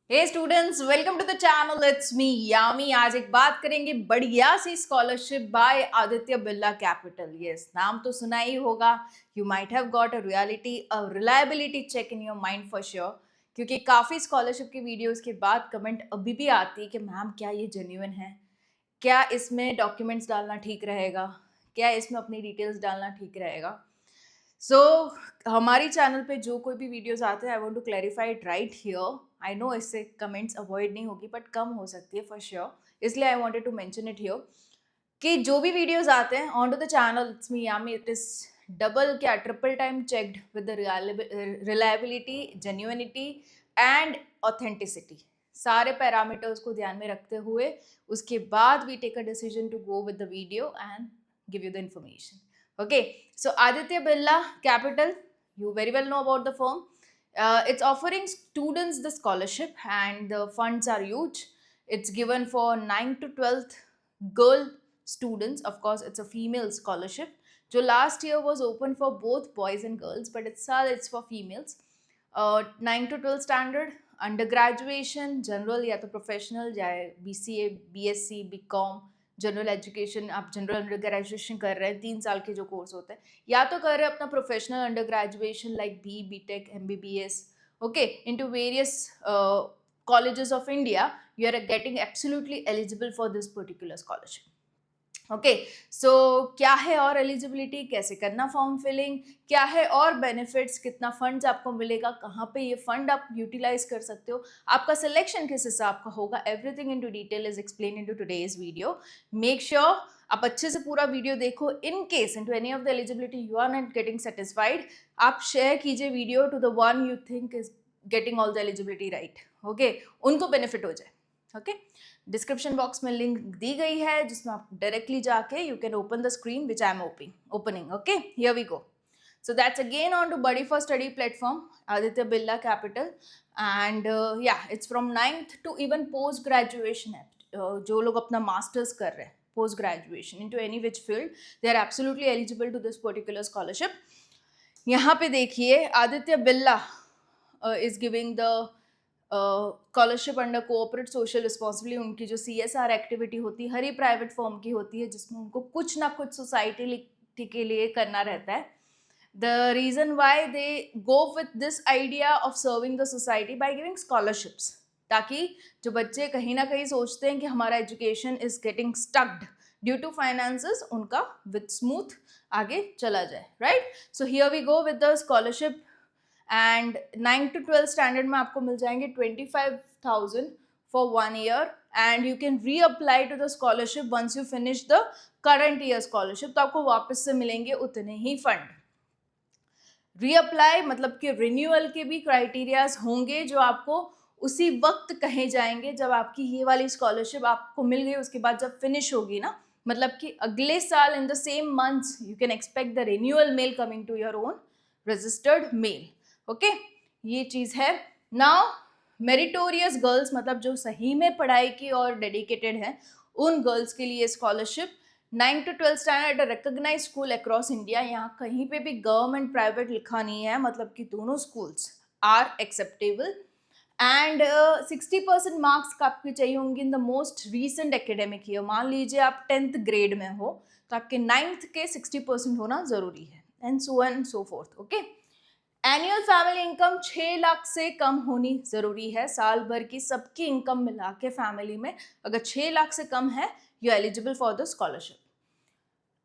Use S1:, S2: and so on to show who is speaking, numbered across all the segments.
S1: Hey students, welcome to the channel. It's me Yami. आज एक बात करेंगे बढ़िया सी scholarship by Aditya Birla capital. Yes, नाम तो सुना ही होगा। You might have got a reliability check in your mind for sure, क्योंकि काफ़ी स्कॉलरशिप की वीडियोस के बाद कमेंट अभी भी आती है कि मैम क्या ये जेन्युइन है, क्या इसमें डॉक्यूमेंट्स डालना ठीक रहेगा, क्या इसमें अपनी डिटेल्स डालना ठीक रहेगा। सो हमारी चैनल पे जो कोई भी वीडियोस आते हैं, I want to clarify it right here. I know इससे कमेंट्स अवॉइड नहीं होगी, बट कम हो सकती है फॉर श्योर, इसलिए I wanted to mention it here कि जो भी वीडियोस आते हैं on to the channel, it's me Yami, it is double क्या triple time checked with the reliability, genuineness and authenticity. सारे पैरामीटर्स को ध्यान में रखते हुए उसके बाद we take a decision to go with the video and give you the information. Okay, so Aditya Birla Capital, you very well know about the firm. It's offering students the scholarship and the funds are huge. It's given for 9th to 12th girl students. Of course, it's a female scholarship. जो last year was open for both boys and girls, but it's for females. 9 to 12 standard, under graduation, general या तो professional, चाहे BCA, BSc, BCom, general education, आप general under graduation कर रहे हैं, 3 साल के जो कोर्स होते हैं, या तो कर रहे हैं अपना professional under graduation like BTech, MBBS, okay, into various colleges of India, you are getting absolutely eligible for this particular scholarship. Okay, so क्या है और एलिजिबिलिटी, कैसे करना फॉर्म फिलिंग, क्या है और बेनिफिट्स, कितना फंड्स आपको मिलेगा, कहाँ पे ये फंड आप यूटिलाइज कर सकते हो, आपका सिलेक्शन किस हिसाब का होगा, everything in to detail is explain in to today's video. Make sure आप अच्छे से पूरा वीडियो देखो. In case in to any of the eligibility you are not getting satisfied, आप शेयर कीजिए video to the one you think is getting all the eligibility right. Okay, उनको benefit हो जाए. ओके, डिस्क्रिप्शन बॉक्स में link दी गई है जिसमें आप डायरेक्टली जाके you can open the screen which I am opening. Okay, here we go. So that's again on to Buddy for Study platform, Aditya Birla Capital, and yeah, it's from 9th to even post graduation. जो लोग अपना masters कर रहे हैं, post graduation into any which field, they are absolutely eligible to this particular scholarship. यहाँ पे देखिए, Aditya Birla is giving the scholarship under corporate social responsibility. उनकी जो CSR एक्टिविटी होती है, हर ही प्राइवेट फॉर्म की होती है, जिसमें उनको कुछ ना कुछ सोसाइटी के लिए करना रहता है. The reason why they go with this idea of serving the society by giving scholarships, ताकि जो बच्चे कहीं ना कहीं सोचते हैं कि हमारा education is getting stucked due to finances, उनका विद स्मूथ आगे चला जाए. Right, so here we go with the scholarship. And 9 to 12 standard में आपको मिल जाएंगे 25,000 for 1 year, and you can reapply to the scholarship once you finish the current year scholarship. तो आपको वापस से मिलेंगे उतने ही फंड. रीअप्लाई मतलब कि रिन्यूअल के भी क्राइटेरियाज होंगे जो आपको उसी वक्त कहे जाएंगे जब आपकी ये वाली स्कॉलरशिप आपको मिल गई. उसके बाद जब फिनिश होगी ना, मतलब कि अगले साल in the same months you can expect the renewal mail coming to your own registered mail. Okay, ये चीज़ है. नाउ मेरिटोरियस गर्ल्स, मतलब जो सही में पढ़ाई की और डेडिकेटेड हैं, उन गर्ल्स के लिए scholarship 9 to 12 standard at recognise school across India. यहाँ कहीं पे भी गवर्नमेंट प्राइवेट लिखा नहीं है, मतलब कि दोनों schools are acceptable. And 60% marks आपके चाहिए होंगे in the most recent academic year. मान लीजिए आप 10th ग्रेड में हो तो आपके 9th के 60% होना ज़रूरी है, and so fourth. Okay, annual family income 6 lakh से कम होनी ज़रूरी है. साल भर की सबकी इनकम मिला के फैमिली में अगर 6 लाख से कम है, you eligible for the scholarship.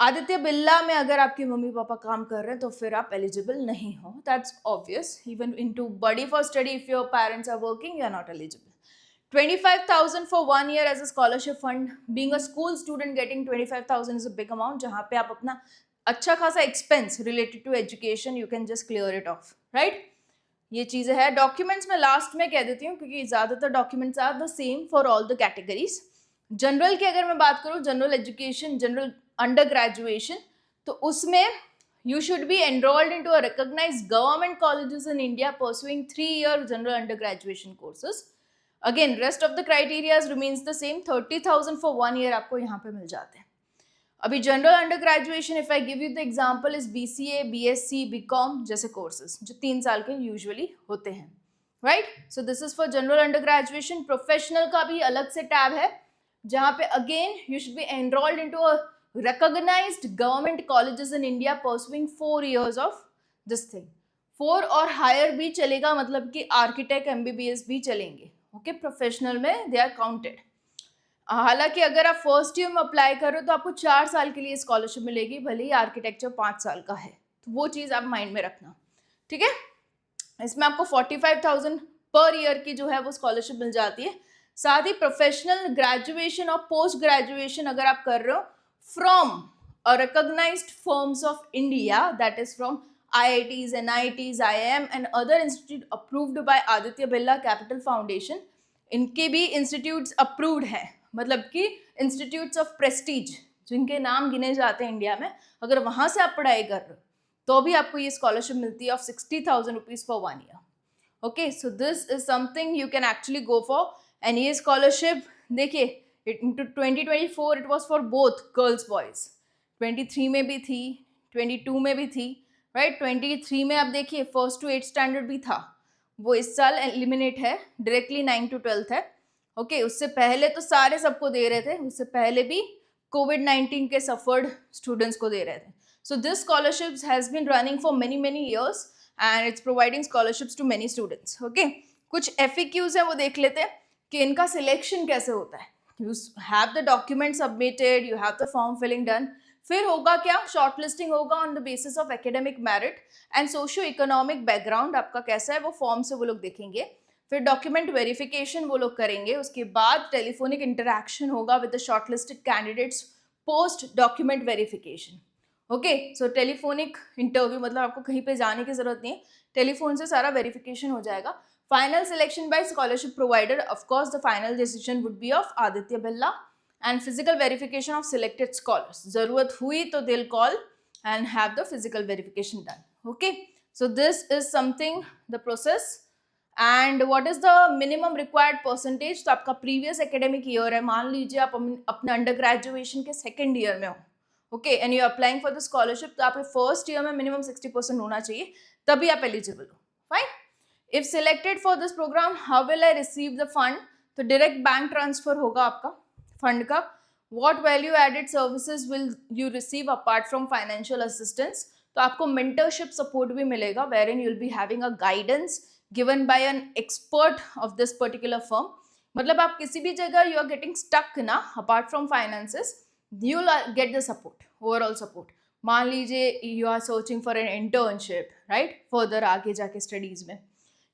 S1: Aditya Birla में अगर आपके मम्मी पापा काम कर रहे हैं तो फिर आप एलिजिबल नहीं हो. That's obvious. Even into buddy for study, if your parents are working, you are not eligible. 25,000 for 1 year as a scholarship fund. Being a school student getting 25,000 is a big amount, जहाँ पे आप अपना अच्छा खासा expense related to education you can just clear it off. Right, ये चीज़ें है. Documents में लास्ट में कह देती हूँ क्योंकि ज़्यादातर documents are the same for all the categories. General की अगर मैं बात करूँ, general education, general under graduation, तो उसमें you should be enrolled into a recognized government colleges in India pursuing 3-year general undergraduation courses. Again, rest of the criteria remains the same. 30,000 for 1 year आपको यहाँ पे मिल जाते हैं. अभी general under graduation, if I give you the example, is BCA, BSc, BCom जैसे courses जो 3 साल के यूजुअली होते हैं. Right. So this is for general under graduation. Professional का भी अलग से टैब है जहाँ पे again you should B enrolled into a recognized government colleges in India pursuing 4 years of this thing. 4 और हायर भी चलेगा, मतलब कि आर्किटेक्ट MBBS भी चलेंगे. ओके, प्रोफेशनल में दे आर काउंटेड. हालांकि अगर आप फर्स्ट ईयर में अप्लाई करो तो आपको 4 साल के लिए स्कॉलरशिप मिलेगी, भले ही आर्किटेक्चर 5 साल का है. तो वो चीज़ आप माइंड में रखना. ठीक है, इसमें आपको 45,000 पर ईयर की जो है वो स्कॉलरशिप मिल जाती है. साथ ही प्रोफेशनल ग्रेजुएशन और पोस्ट ग्रेजुएशन अगर आप कर रहे हो from a recognised firms of India, that is from IITs, NITs, IIM and other institute approved by Aditya Birla Capital Foundation. इनके भी इंस्टीट्यूट्स अप्रूव्ड हैं, मतलब कि इंस्टीट्यूट्स ऑफ प्रेस्टीज जिनके नाम गिने जाते हैं इंडिया में, अगर वहाँ से आप पढ़ाई कर रहे हो तो भी आपको ये स्कॉलरशिप मिलती है of 60,000 rupees for 1 year. Okay, so this is something you can actually go for. And ये स्कॉलरशिप देखिए, it into 2024 it was for both girls boys. 23 में भी थी, 22 में भी थी, राइट. 23 में आप देखिए फर्स्ट टू 8 स्टैंडर्ड भी था, वो इस साल एलिमिनेट है, डायरेक्टली 9 to 12 है. ओके, उससे पहले तो सारे सबको दे रहे थे, उससे पहले भी COVID-19 के सफर्ड स्टूडेंट्स को दे रहे थे. So this scholarships has been running for many years and it's providing scholarships to many students. Okay, कुछ FAQs है वो देख लेते हैं कि इनका सिलेक्शन कैसे होता है. You have the document submitted, you have the form filling done. फिर होगा क्या, शॉर्ट लिस्टिंग होगा on the basis of academic merit and socio economic background आपका कैसा है वो फॉर्म से वो लोग देखेंगे. फिर डॉक्यूमेंट वेरिफिकेशन वो लोग करेंगे, उसके बाद टेलीफोनिक इंटरेक्शन होगा with the shortlisted candidates post document verification. Okay, so telephonic interview, मतलब आपको कहीं पे जाने की जरूरत नहीं है, टेलीफोन से सारा वेरिफिकेशन हो जाएगा. Final selection bye scholarship provider, of course the final decision would be of Aditya Birla. And physical verification of selected scholars, जरूरत हुई तो they will call and have the physical verification done. Okay, so this is something the process. And what is the minimum required percentage. तो आपका previous academic year है, मान लीजिए आप अपने अंडर ग्रेजुएशन के सेकेंड ईयर में हो, okay, and you applying for the scholarship, तो आपके फर्स्ट ईयर में मिनिमम 60% होना चाहिए, तभी आप एलिजिबल हो. Fine. If selected for this programme, how will I receive the fund. तो डायरेक्ट बैंक ट्रांसफर होगा आपका फंड का. What value added services will you receive apart from financial assistance. तो आपको मेंटरशिप सपोर्ट भी मिलेगा, where in you will be having a guidance given by an expert of this particular firm. मतलब आप किसी भी जगह यू आर गेटिंग स्टक ना, apart from finances, you will get the support, overall support. मान लीजिए you are searching for an internship, right, further आगे जाके studies में,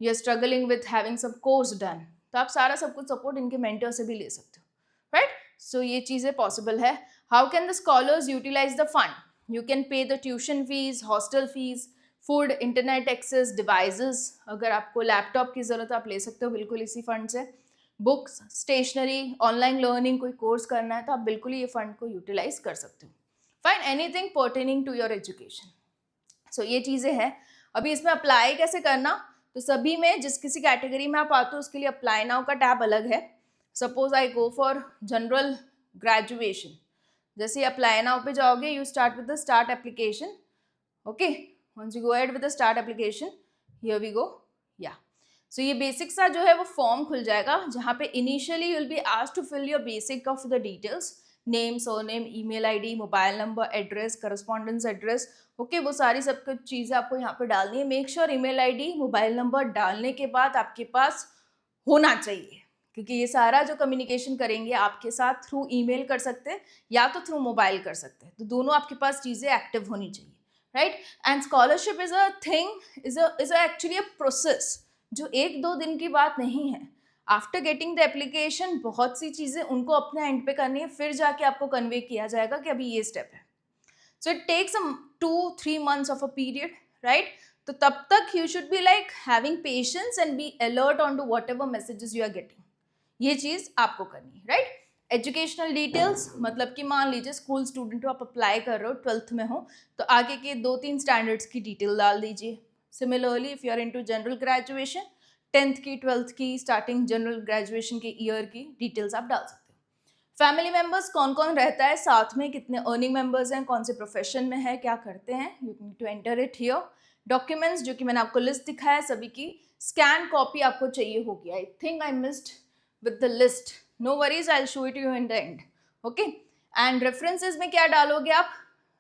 S1: you are struggling with having some course done, तो आप सारा सब कुछ support इनके mentor से भी ले सकते हो, right. So ये चीज़ें possible है. How can the scholars utilize the fund? You can pay the tuition fees, hostel fees, food, internet access, devices. अगर आपको लैपटॉप की ज़रूरत आप ले सकते हो बिल्कुल इसी फंड से. बुक्स, स्टेशनरी, ऑनलाइन लर्निंग, कोई कोर्स करना है तो आप बिल्कुल ये फंड को यूटिलाइज कर सकते हो. Fine, anything pertaining to your education. So ये चीज़ें हैं. अभी इसमें अप्लाई कैसे करना, तो सभी में जिस किसी कैटेगरी में आप आते हो उसके लिए अप्लाई नाउ का टैब अलग है. Suppose I go for general graduation, जैसे अप्लाई नाउ पे जाओगे you start with the start application. Okay, once you go ahead with the start application, here we go. या सो ये बेसिक सा जो है वो फॉर्म खुल जाएगा, जहाँ पे initially you will be asked to fill your basic of the details, name, surname, email ID, mobile number, address, correspondence address. Okay, वो सारी सब कुछ चीज़ें आपको यहाँ पे डालनी है. Make sure email ID, mobile number डालने के बाद आपके पास होना चाहिए, क्योंकि ये सारा जो कम्युनिकेशन करेंगे आपके साथ थ्रू ईमेल कर सकते हैं या तो थ्रू मोबाइल कर सकते हैं, तो दोनों आपके पास चीज़ें एक्टिव होनी चाहिए, right. And scholarship is a thing, is actually a process जो 1-2 दिन की बात नहीं है. आफ्टर गेटिंग द एप्लीकेशन बहुत सी चीज़ें उनको अपने एंड पे करनी है, फिर जाके आपको कन्वे किया जाएगा कि अभी ये स्टेप है. So it takes 2-3 months of a period, right. तो तब तक you should be like having patience and be alert on to whatever messages you are getting. ये चीज़ आपको करनी है, राइट. एजुकेशनल डिटेल्स, मतलब कि मान लीजिए स्कूल स्टूडेंट हो, आप अप्लाई कर रहे हो, 12th में हो, तो आगे के 2-3 स्टैंडर्ड्स की डिटेल डाल दीजिए. Similarly if you are into general graduation, 10th की, 12th की, स्टार्टिंग जनरल ग्रेजुएशन के ईयर की डिटेल्स आप डाल सकते हो. फैमिली मेंबर्स कौन कौन रहता है साथ में, कितने अर्निंग मेंबर्स हैं, कौन से प्रोफेशन में है, क्या करते हैं, you need to enter it here. Documents जो कि मैंने आपको लिस्ट दिखाया है सभी की, स्कैन कॉपी आपको चाहिए होगी. I think I missed with the list. No worries, I will show it you in the end. Okay. And references में क्या डालोगे आप?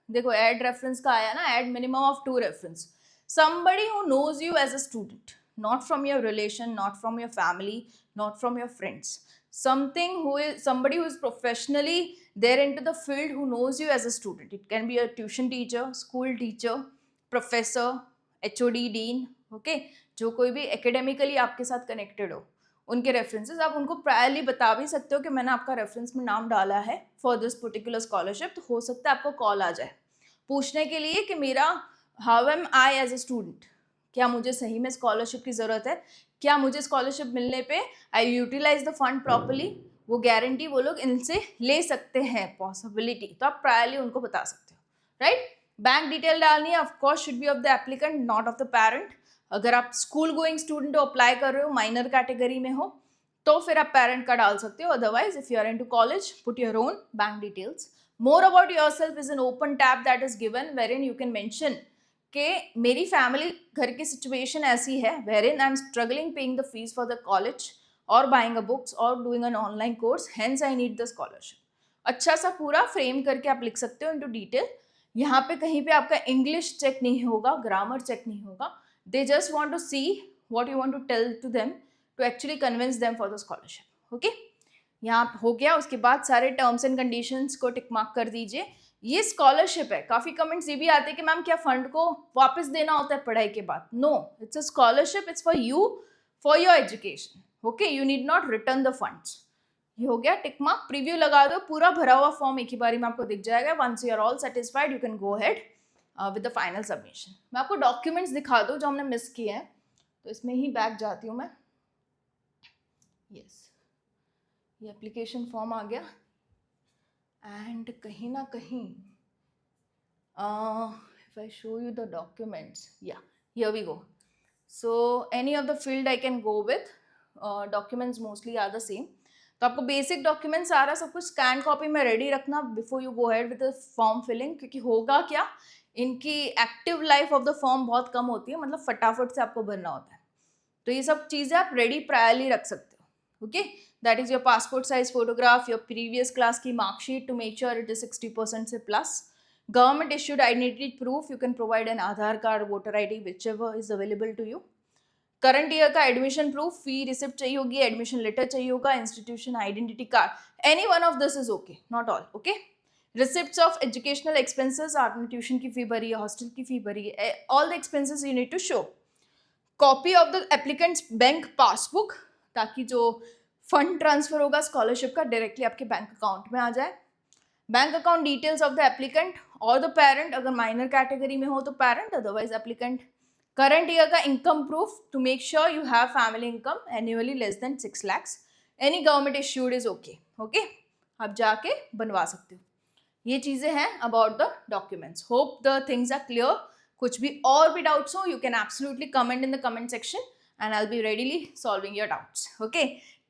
S1: देखो ऐड रेफरेंस का आया ना, add minimum of 2 reference. somebody who knows you as a student, not from your relation, not from your family, not from your friends. Somebody who is professionally there into the field, who knows you as a student. It can be a tuition teacher, school teacher, professor, HOD, dean. Okay, जो कोई भी academically आपके साथ connected हो, उनके references आप उनको priorly बता भी सकते हो कि मैंने आपका रेफरेंस में नाम डाला है फॉर दिस पर्टिकुलर स्कॉलरशिप. तो हो सकता है आपको कॉल आ जाए पूछने के लिए कि मेरा how am I as a student, क्या मुझे सही में स्कॉलरशिप की ज़रूरत है, क्या मुझे स्कॉलरशिप मिलने पे आई यूटिलाइज द फंड प्रॉपरली, वो गारंटी वो लोग इनसे ले सकते हैं, पॉसिबिलिटी. तो आप प्रायरली उनको बता सकते हो. राइट. बैंक डिटेल डालनी है, of course should be of the applicant, not of the parent. अगर आप स्कूल गोइंग स्टूडेंट हो, अप्लाई कर रहे हो, माइनर कैटेगरी में हो, तो फिर आप पेरेंट का डाल सकते हो. Otherwise if you are into college, put your own bank details. More about yourself is an open tab that is given wherein you can mention कि मेरी फैमिली घर की सिचुएशन ऐसी है wherein I'm struggling paying the fees for the college or buying a books or doing an online course, hence I need the scholarship. अच्छा सा पूरा frame करके आप लिख सकते हो इनटू डिटेल. यहाँ पे कहीं पे आपका इंग्लिश चेक नहीं होगा, ग्रामर चेक नहीं होगा. They just want to see what you want to tell to them to actually convince them for the scholarship. Okay. यहाँ हो गया. उसके बाद सारे टर्म्स एंड कंडीशंस को टिक मार्क कर दीजिए. ये स्कॉलरशिप है. काफ़ी कमेंट्स ये भी आते हैं कि मैम क्या फंड को वापस देना होता है पढ़ाई के बाद? No, it's a scholarship, it's for you, for your education. Okay, you need not return the funds. ये हो गया टिक मार्क. प्रीव्यू लगा दो. पूरा भरा हुआ फॉर्म एक ही बारी में आपको दिख जाएगा. Once you are all satisfied, you can go head with the final submission. मैं आपको डॉक्यूमेंट्स दिखा दूँ जो हमने मिस किए हैं. तो इसमें ही बैक जाती हूँ मैं. यस, ये एप्लीकेशन फॉर्म आ गया. एंड कहीं ना कहीं if I show you the documents, या here we go. So any of the field I can go with. Documents mostly are the same. तो आपको बेसिक डॉक्यूमेंट्स सारा सब कुछ स्कैन कॉपी में रेडी रखना before you go head with the form filling. क्योंकि होगा क्या, इनकी active life of the form बहुत कम होती है, मतलब फटाफट से आपको भरना होता है. तो ये सब चीज़ें आप रेडी प्रायरली रख सकते हो. Okay. That is your passport size photograph, your previous class की mark sheet to make sure it is 60% से plus. Government issued identity proof, you can provide an Aadhaar card, voter ID, whichever is available to you. Current year का admission proof, fee receipt चाहिए होगी, admission letter चाहिए होगा, institution identity card. Any one of this is okay, not all. Okay. Receipts of educational expenses, आपने tuition की fee भरी है, hostel की fee भरी है, all the expenses you need to show. Copy of the applicant's bank passbook, ताकि जो fund transfer होगा स्कॉलरशिप का डायरेक्टली आपके बैंक अकाउंट में आ जाए. Bank account details of the applicant और द पेरेंट, अगर माइनर कैटेगरी में हो तो parent, otherwise applicant. Current year का income proof to make sure you have family income annually less than 6 lakhs. Any government issued is okay. Okay, आप जाके बनवा सकते हो. ये चीज़ें हैं about the documents. Hope the things are clear. कुछ भी और भी डाउट्स हो, you can absolutely comment in the comment section and I'll be readily solving your doubts. Okay,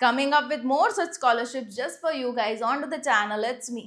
S1: coming up with more such scholarships just for you guys onto the channel. It's me,